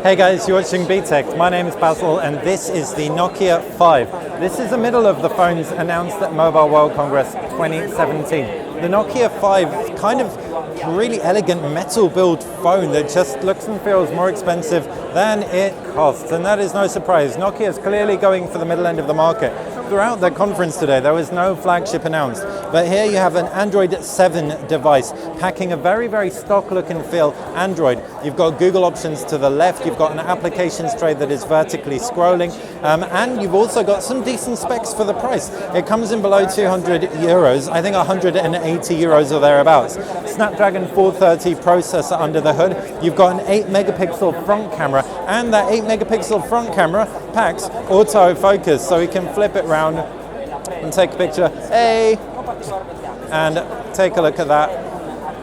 Hey guys, you're watching BTech. My name is Basil and this is the Nokia 5. This is the middle of the phones announced at Mobile World Congress 2017. The Nokia 5, kind of really elegant metal build phone that just looks and feels more expensive than it costs. And that is no surprise. Nokia is clearly going for the middle end of the market. Throughout the conference today, there was no flagship announced, but here you have an Android 7 device packing a very, very stock look and feel Android. You've got Google options to the left, you've got an applications tray that is vertically scrolling, and you've also got some decent specs for the price. It comes in below 200 euros, I think 180 euros or thereabouts. Snapdragon 430 processor under the hood. You've got an 8 megapixel front camera, and that 8 megapixel front camera packs autofocus, so we can flip it around and take a picture. Hey! And take a look at that.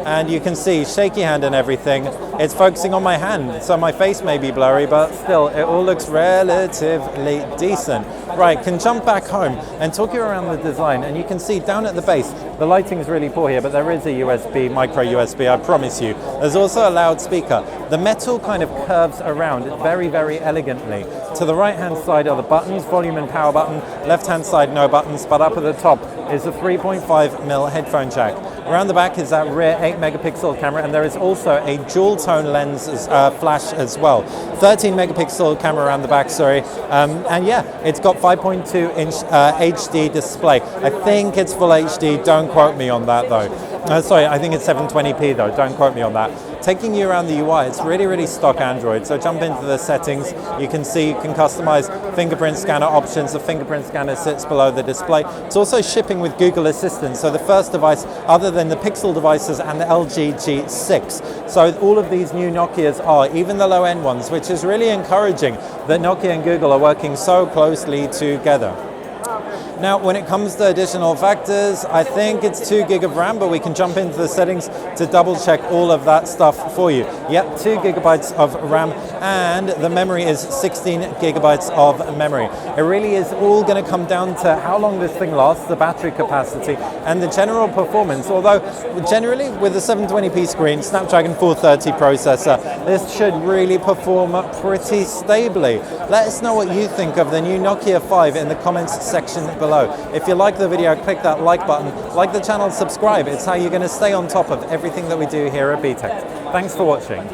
And you can see shaky hand and everything. It's focusing on my hand, so my face may be blurry, but still, it all looks relatively decent. Right, can jump back home and talk you around the design, and you can see down at the base, the lighting is really poor here, but there is a USB, micro USB, I promise you. There's also a loudspeaker. The metal kind of curves around very, very elegantly. To the right-hand side are the buttons, volume and power button. Left-hand side, no buttons, but up at the top is a 3.5mm headphone jack. Around the back is that rear 8 megapixel camera, and there is also a dual tone lens flash as well. 13 megapixel camera around the back, sorry. And yeah, it's got 5.2 inch HD display. I think it's full HD, don't quote me on that though. Sorry, I think it's 720p though, don't quote me on that. Taking you around the UI, it's really, really stock Android. So jump into the settings, you can see you can customize fingerprint scanner options. The fingerprint scanner sits below the display. It's also shipping with Google Assistant, so the first device other than the Pixel devices and the LG G6. So all of these new Nokias are, even the low-end ones, which is really encouraging that Nokia and Google are working so closely together. Now, when it comes to additional factors, I think it's 2 gig of RAM, but we can jump into the settings to double check all of that stuff for you. Yep, 2 gigabytes of RAM, and the memory is 16 gigabytes of memory. It really is all going to come down to how long this thing lasts, the battery capacity, and the general performance. Although, generally, with a 720p screen, Snapdragon 430 processor, this should really perform pretty stably. Let us know what you think of the new Nokia 5 in the comments section below. If you like the video, click that like button, like the channel, subscribe. It's how you're going to stay on top of everything that we do here at BTech. Thanks for watching.